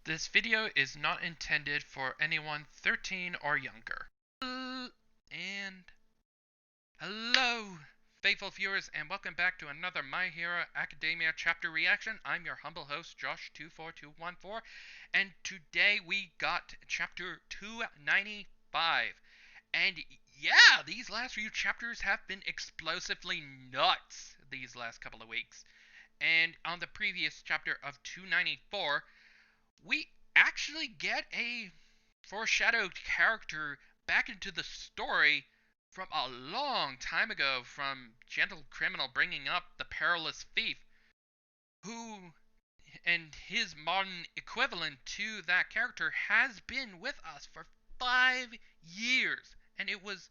This video is not intended for anyone 13 or younger. And hello, faithful viewers, and welcome back to another My Hero Academia chapter reaction. I'm your humble host, Josh24214, and today we got chapter 295. And yeah, these last few chapters have been explosively nuts these last couple of weeks. And on the previous chapter of 294, we actually get a foreshadowed character back into the story from a long time ago, from Gentle Criminal bringing up the Perilous Thief, who and his modern equivalent to that character has been with us for 5 years, and it was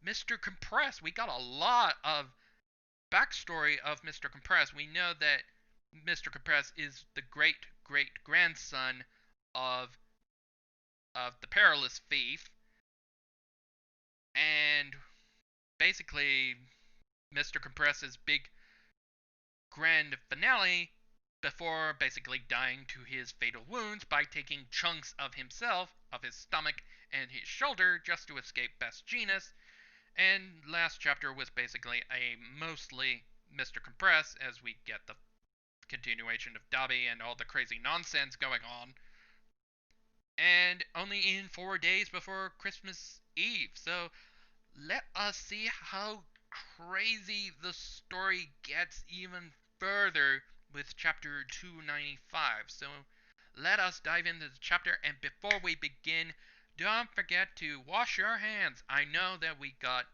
Mr. Compress. We got a lot of backstory of Mr. Compress. We know that Mr. Compress is the great great grandson of the Perilous Thief, and basically Mr. Compress's big grand finale before basically dying to his fatal wounds by taking chunks of himself, of his stomach and his shoulder, just to escape Best Genus. And last chapter was basically a mostly Mr. Compress, as we get the continuation of Dobby and all the crazy nonsense going on. And only in 4 days before Christmas Eve. So let us see how crazy the story gets even further with chapter 295. So let us dive into the chapter, and before we begin, don't forget to wash your hands. I know that we got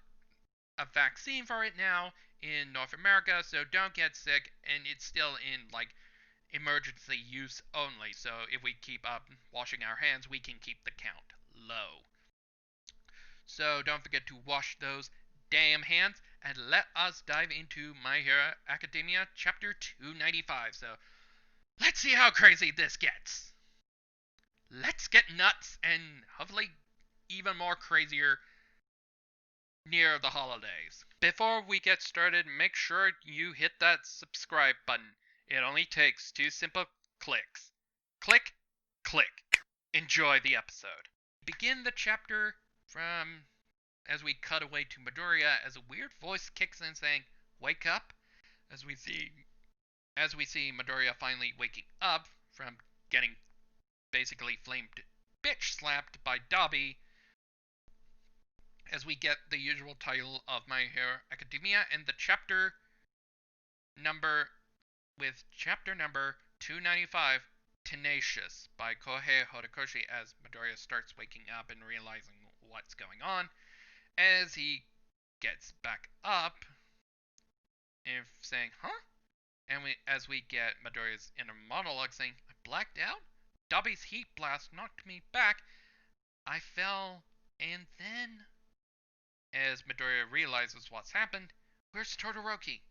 a vaccine for it now in North America, so don't get sick, and it's still in emergency use only. So if we keep up washing our hands, we can keep the count low. So don't forget to wash those damn hands, and let us dive into My Hero Academia chapter 295. So let's see how crazy this gets. Let's get nuts and hopefully even more crazier near the holidays. Before we get started, make sure you hit that subscribe button. It only takes 2 simple clicks. Click, click. Enjoy the episode. Begin the chapter from as we cut away to Midoriya as a weird voice kicks in saying, "Wake up," as we see Midoriya finally waking up from getting basically flamed bitch slapped by Dobby, as we get the usual title of My Hero Academia and the chapter number 295, Tenacious, by Kohei Horikoshi, as Midoriya starts waking up and realizing what's going on. As he gets back up and saying, "Huh?" And as we get Midoriya's inner monologue saying, "I blacked out? Dobby's heat blast knocked me back. I fell, and then..." As Midoriya realizes what's happened, "Where's Todoroki?"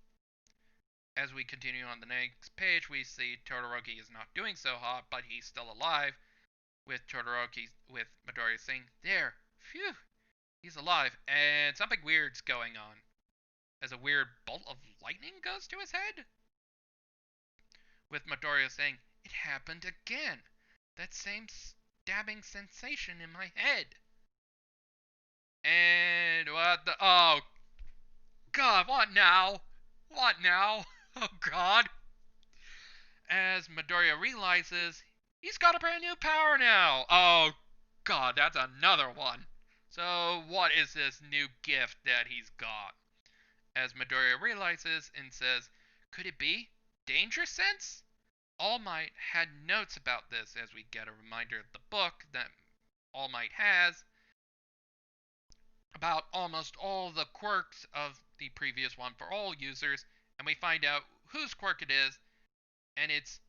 As we continue on the next page, we see Todoroki is not doing so hot, but he's still alive, with Midoriya saying, "There, phew, he's alive," and something weird's going on, as a weird bolt of lightning goes to his head, with Midoriya saying, "It happened again. That same stabbing sensation in my head." And what the... Oh, God, what now? What now? Oh, God. As Midoriya realizes he's got a brand new power now. Oh, God, that's another one. So what is this new gift that he's got? As Midoriya realizes and says, "Could it be Danger Sense?" All Might had notes about this, as we get a reminder of the book that All Might has about almost all the quirks of the previous One for All users, and we find out whose quirk it is, and it's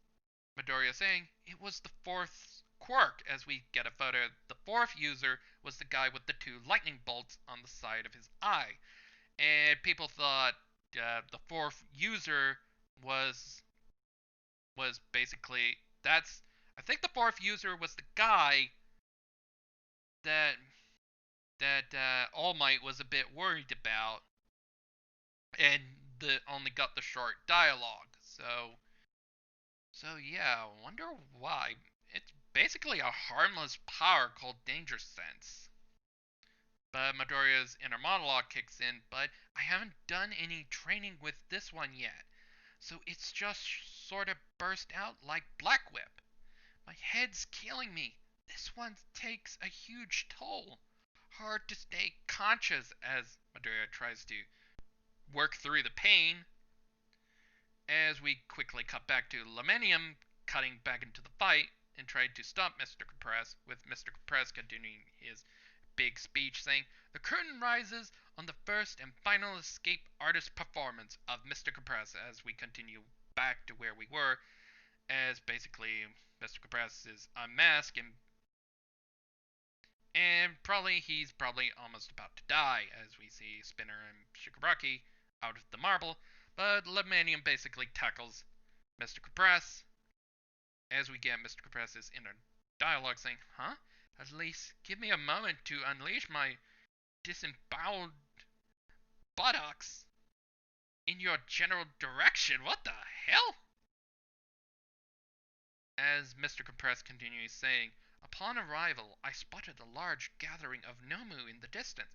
Midoriya saying it was the fourth quirk, as we get a photo. The fourth user was the guy with the 2 lightning bolts on the side of his eye, and people thought the fourth user was basically... I think the fourth user was the guy that All Might was a bit worried about, and only got the short dialogue. So yeah, I wonder why. It's basically a harmless power called Danger Sense. But Midoriya's inner monologue kicks in, but I haven't done any training with this one yet, so it's just sort of burst out like Black Whip. My head's killing me. This one takes a huge toll. Hard to stay conscious as Midoriya tries to work through the pain. As we quickly cut back to Lemenium cutting back into the fight and trying to stop Mr. Compress, with Mr. Compress continuing his big speech saying, "The curtain rises on the first and final escape artist performance of Mr. Compress," as we continue back to where we were, as basically Mr. Compress is unmasked and he's probably almost about to die, as we see Spinner and Shigaraki out of the marble, but Lemanium basically tackles Mr. Compress, as we get Mr. Compress's inner dialogue saying, "Huh? At least give me a moment to unleash my disemboweled buttocks in your general direction. What the hell?" As Mr. Compress continues saying, "Upon arrival, I spotted a large gathering of Nomu in the distance.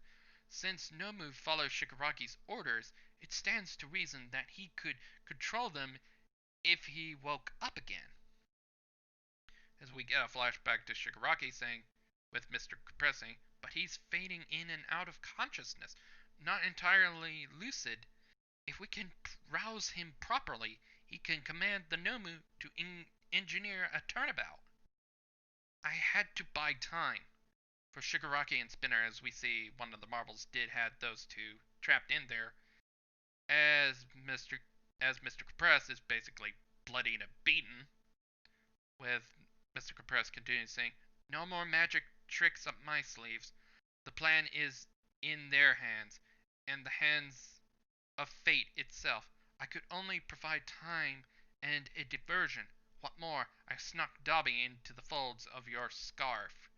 Since Nomu follows Shigaraki's orders, it stands to reason that he could control them if he woke up again." As we get a flashback to Shigaraki saying, with Mr. Compress saying, "But he's fading in and out of consciousness, not entirely lucid. If we can rouse him properly, he can command the Nomu to engineer a turnabout." I had to buy time for Shigaraki and Spinner, as we see one of the marbles did have those two trapped in there, as Mr. Compress is basically bloodied and beaten, with Mr. Compress continuing saying, "No more magic tricks up my sleeves. The plan is in their hands, and the hands of fate itself. I could only provide time and a diversion. What more, I snuck Dobby into the folds of your scarf."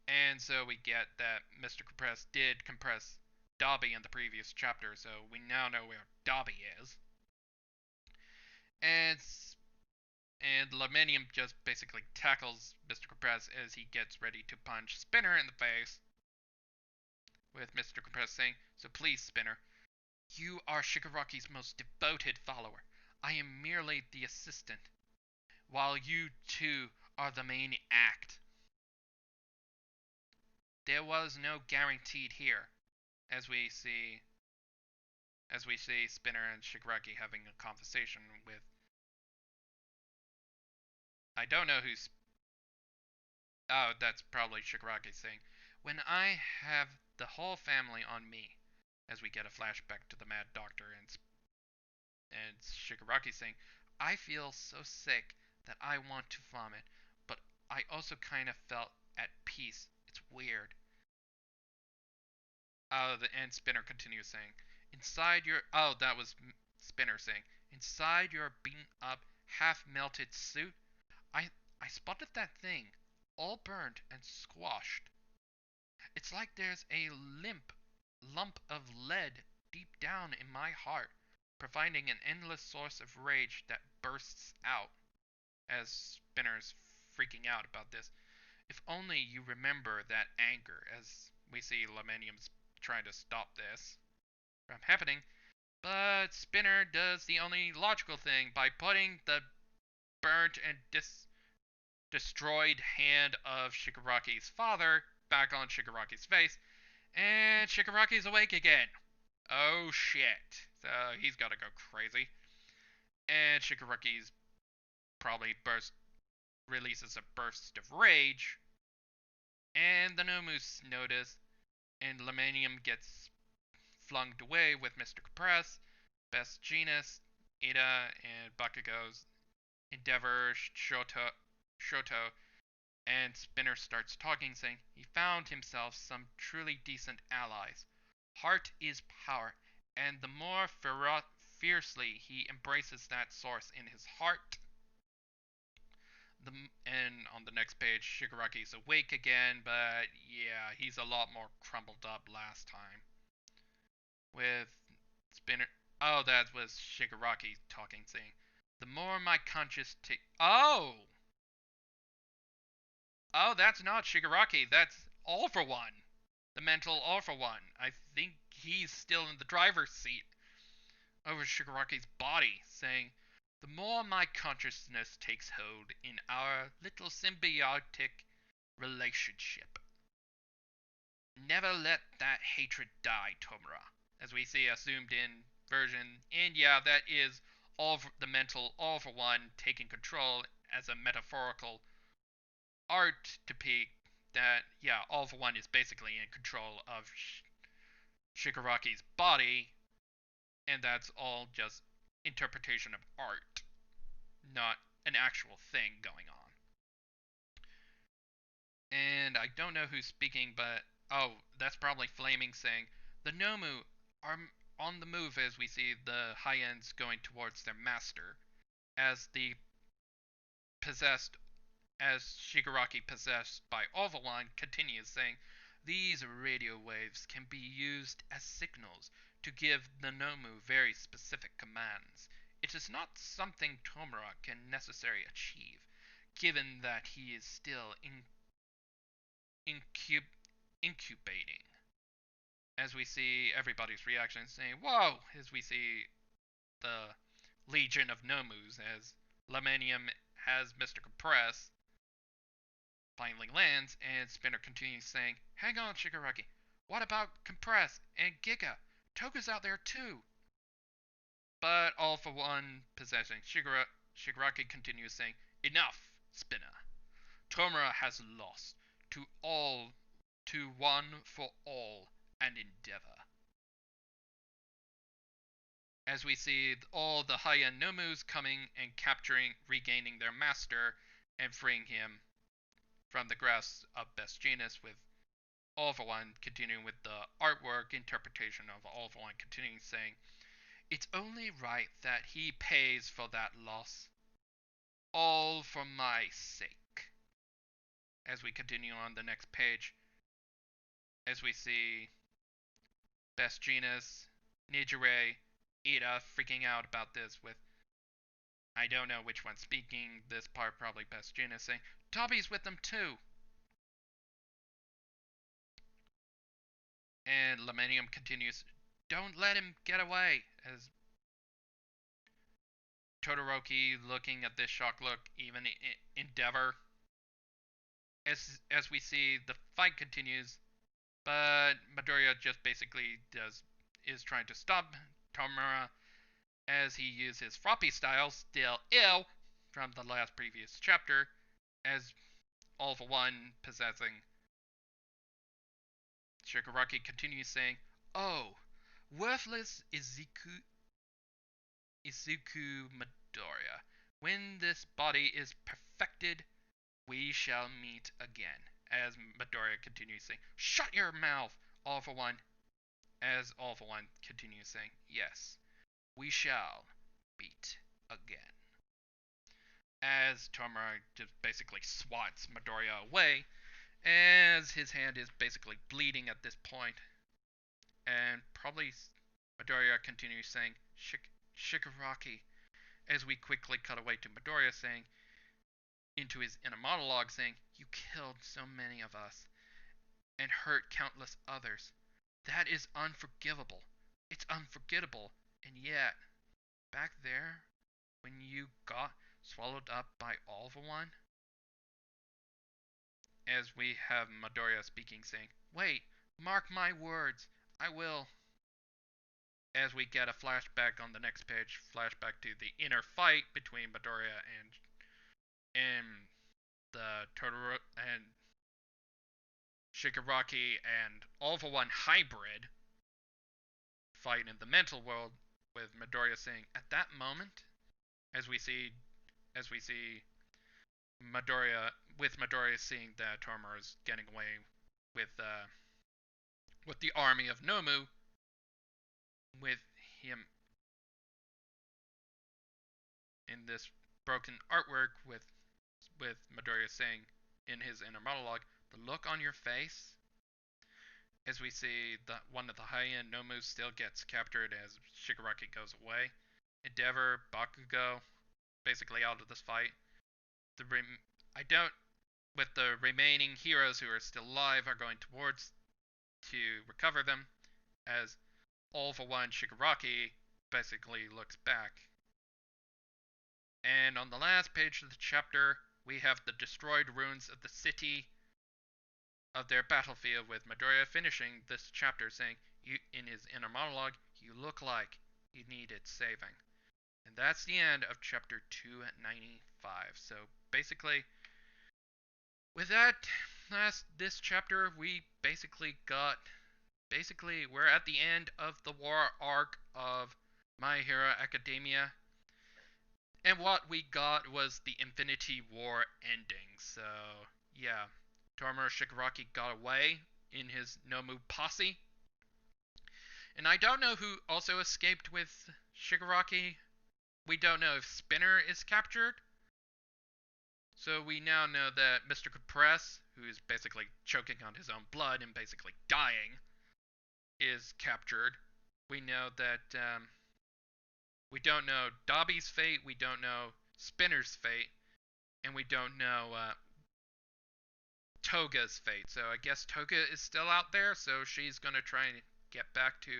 And so we get that Mr. Compress did compress Dobby in the previous chapter, so we now know where Dobby is. And Lemenium just basically tackles Mr. Compress as he gets ready to punch Spinner in the face, with Mr. Compress saying, "So please, Spinner, you are Shigaraki's most devoted follower. I am merely the assistant, while you two are the main act." There was no guaranteed here, as we see Spinner and Shigaraki having a conversation with, I don't know who's, oh, that's probably Shigaraki saying, "When I have the whole family on me," as we get a flashback to the Mad Doctor, and Shigaraki saying, "I feel so sick that I want to vomit, but I also kind of felt at peace. It's weird." And Spinner continues saying, "Inside your," oh, that was Spinner saying, "Inside your beaten up, half melted suit, I I spotted that thing, all burned and squashed. It's like there's a lump of lead deep down in my heart, providing an endless source of rage that bursts out." As Spinner's freaking out about this, "If only you remember that anger," as we see Lemenium's trying to stop this from happening. But Spinner does the only logical thing by putting the burnt and destroyed hand of Shigaraki's father back on Shigaraki's face, and Shigaraki's awake again. Oh shit. So he's gotta go crazy. And Shigaraki's probably releases a burst of rage, and the Nomus notice, and Lemanium gets flung away with Mr. Compress, Best Genus, Ida, and Bakugo's Endeavor, Shoto, and Spinner starts talking, saying he found himself some truly decent allies. Heart is power, and the more fiercely he embraces that source in his heart, and on the next page, Shigaraki's awake again, but yeah, he's a lot more crumbled up last time. With Spinner, oh, that was Shigaraki talking, saying, "The more my conscience oh! Oh, that's not Shigaraki. That's All for One. The mental All for One. I think he's still in the driver's seat over Shigaraki's body, saying, "The more my consciousness takes hold in our little symbiotic relationship. Never let that hatred die, Tomura." As we see a zoomed in version. And yeah, that is the mental All for One taking control as a metaphorical art to peak that, yeah, All for One is basically in control of Shigaraki's body, and that's all just interpretation of art, not an actual thing going on. And I don't know who's speaking, but oh, that's probably Flaming saying, "The Nomu are on the move as we see the high ends going towards their master, as the possessed as Shigaraki, possessed by Ovalon, continues saying, "These radio waves can be used as signals to give the Nomu very specific commands. It is not something Tomura can necessarily achieve, given that he is still incubating." As we see everybody's reaction saying, "Whoa!" as we see the Legion of Nomus, as Lamanium has Mr. Compress finally lands, and Spinner continues saying, "Hang on, Shigaraki. What about Compress and Giga? Toga's out there too." But All for One, possessing Shigaraki, continues saying, "Enough, Spinner. Tomura has lost to all, to one for all, and endeavor." As we see all the high-end Nomus coming and capturing, regaining their master, and freeing him from the grasp of Best Genius, with All for One continuing with the artwork interpretation of All for One, continuing saying, "It's only right that he pays for that loss. All for my sake." As we continue on the next page, as we see Best Genius, Nijire, Ida freaking out about this with, I don't know which one's speaking, this part probably Best Genius saying, "Toby's with them too." And Lamanium continues, "Don't let him get away," as Todoroki looking at this shock look, even Endeavor. As we see, the fight continues, but Midoriya just basically is trying to stop Tomura as he uses his floppy style, still ill, from the last previous chapter, as All for One possessing Shigaraki continues saying, "Oh, worthless Izuku Midoriya. When this body is perfected, we shall meet again." As Midoriya continues saying, "Shut your mouth, All for One." As All for One continues saying, "Yes, we shall meet again." As Tomura just basically swats Midoriya away, as his hand is basically bleeding at this point, and probably Midoriya continues saying, "Shigaraki," as we quickly cut away to Midoriya saying, into his inner monologue saying, "You killed so many of us, and hurt countless others. That is unforgivable. It's unforgettable. And yet, back there, when you got swallowed up by All for One," as we have Midoriya speaking saying, "Wait, mark my words, I will." As we get a flashback on the next page, flashback to the inner fight between Midoriya and the Totoro and Shigaraki and All for One hybrid fight in the mental world, with Midoriya saying, "At that moment," as we see Midoriya seeing that Tomura is getting away with the army of Nomu, with him in this broken artwork, with Midoriya saying in his inner monologue, "The look on your face," as we see that one of the high-end Nomus still gets captured as Shigaraki goes away. Endeavor, Bakugo, basically out of this fight. I don't with the remaining heroes who are still alive are going towards to recover them, as All for One Shigaraki basically looks back. And on the last page of the chapter, we have the destroyed ruins of the city of their battlefield, with Midoriya finishing this chapter saying, in his inner monologue, "You look like you needed saving." And that's the end of chapter 295. So basically, with that this chapter, we we're at the end of the war arc of My Hero Academia. And what we got was the Infinity War ending. So, yeah. Tormuro Shigaraki got away in his Nomu posse. And I don't know who also escaped with Shigaraki. We don't know if Spinner is captured. So we now know that Mr. Compress, who is basically choking on his own blood and basically dying, is captured. We know that we don't know Dobby's fate, we don't know Spinner's fate, and we don't know Toga's fate. So I guess Toga is still out there, so she's going to try and get back to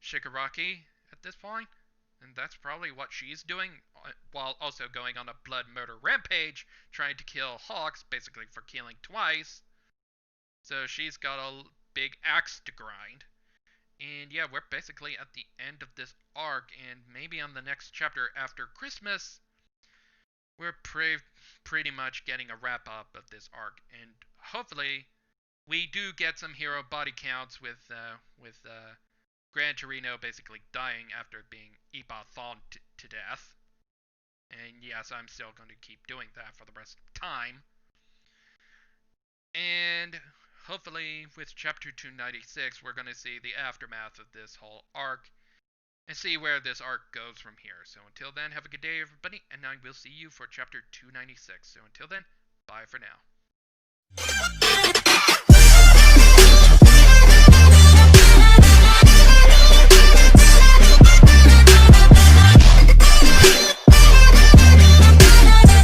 Shigaraki at this point. And that's probably what she's doing, while also going on a blood murder rampage, trying to kill Hawks, basically for killing twice. So she's got a big axe to grind. And yeah, we're basically at the end of this arc, and maybe on the next chapter after Christmas, we're pretty much getting a wrap up of this arc. And hopefully, we do get some hero body counts with Gran Torino basically dying after being Iba-thon to death. And yes, I'm still going to keep doing that for the rest of time. And hopefully, with chapter 296, we're going to see the aftermath of this whole arc and see where this arc goes from here. So until then, have a good day, everybody, and I will see you for chapter 296. So until then, bye for now.